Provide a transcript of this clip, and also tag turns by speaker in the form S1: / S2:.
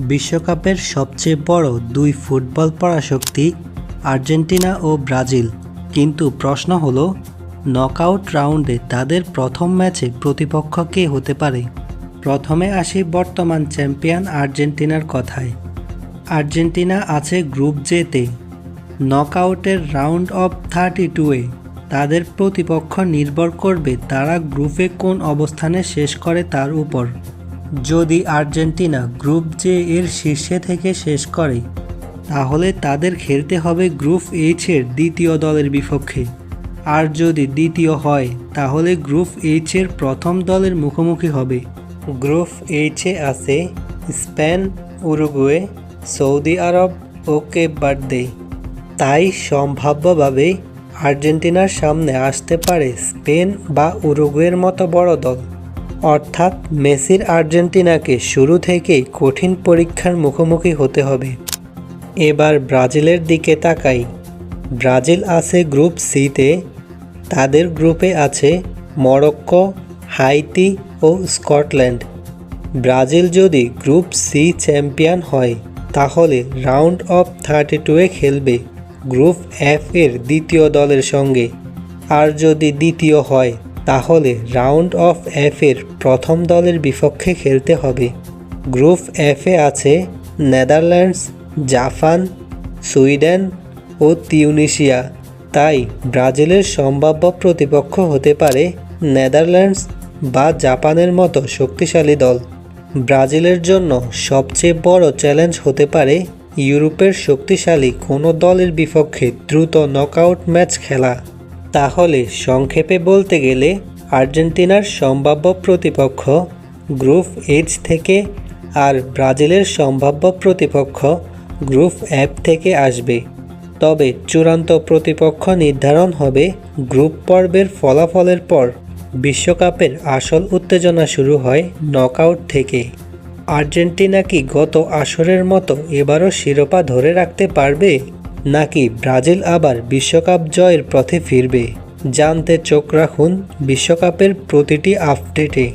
S1: বিশ্বকাপের সবচেয়ে বড় দুই ফুটবল পরাশক্তি আর্জেন্টিনা ও ব্রাজিল। কিন্তু প্রশ্ন হলো, নকআউট রাউন্ডে তাদের প্রথম ম্যাচে প্রতিপক্ষ কে হতে পারে? প্রথমে আসি বর্তমান চ্যাম্পিয়ন আর্জেন্টিনার কথায়। আর্জেন্টিনা আছে গ্রুপ জেতে। নকআউটের রাউন্ড অফ 32-এ তাদের প্রতিপক্ষ নির্ভর করবে তারা গ্রুপে কোন অবস্থানে শেষ করে তার উপর। যদি আর্জেন্টিনা গ্রুপ জে এর শীর্ষে থেকে শেষ করে, তাহলে তাদের খেলতে হবে গ্রুপ এইচের দ্বিতীয় দলের বিপক্ষে। আর যদি দ্বিতীয় হয়, তাহলে গ্রুপ এইচের প্রথম দলের মুখোমুখি হবে। গ্রুপ এইচে আছে স্পেন, উরুগুয়ে, সৌদি আরব ও কেপ ভার্দে। তাই সম্ভাব্যভাবে আর্জেন্টিনার সামনে আসতে পারে স্পেন বা উরুগুয়ের মতো বড় দল। অর্থাৎ মেসির আর্জেন্টিনাকে শুরু থেকেই কঠিন পরীক্ষার মুখোমুখি হতে হবে। এবার ব্রাজিলের দিকে তাকাই। ব্রাজিল আছে গ্রুপ সিতে। তাদের গ্রুপে আছে মরক্কো, হাইতি ও স্কটল্যান্ড। ব্রাজিল যদি গ্রুপ সি চ্যাম্পিয়ন হয়, তাহলে রাউন্ড অফ 32-এ খেলবে গ্রুপ এফ এর দ্বিতীয় দলের সঙ্গে। আর যদি দ্বিতীয় হয়, তাহলে রাউন্ড অফ এফ এর প্রথম দলের বিপক্ষে খেলতে হবে। গ্রুপ এফে আছে নেদারল্যান্ডস, জাপান, সুইডেন ও তিউনিসিয়া। তাই ব্রাজিলের সম্ভাব্য প্রতিপক্ষ হতে পারে নেদারল্যান্ডস বা জাপানের মতো শক্তিশালী দল। ব্রাজিলের জন্য সবচেয়ে বড় চ্যালেঞ্জ হতে পারে ইউরোপের শক্তিশালী কোনো দলের বিপক্ষে দ্রুত নকআউট ম্যাচ খেলা। তাহলে সংক্ষেপে বলতে গেলে, আর্জেন্টিনার সম্ভাব্য প্রতিপক্ষ গ্রুপ এইচ থেকে, আর ব্রাজিলের সম্ভাব্য প্রতিপক্ষ গ্রুপ এফ থেকে আসবে। তবে চূড়ান্ত প্রতিপক্ষ নির্ধারণ হবে গ্রুপ পর্বের ফলাফলের পর। বিশ্বকাপের আসল উত্তেজনা শুরু হয় নকআউট থেকে। আর্জেন্টিনা কি গত আসরের মতো এবারও শিরোপা ধরে রাখতে পারবে, নাকি ব্রাজিল আবার বিশ্বকাপ জয়ের পথে ফিরবে? জানতে চোখ রাখুন বিশ্বকাপের প্রতিটি আপডেটে।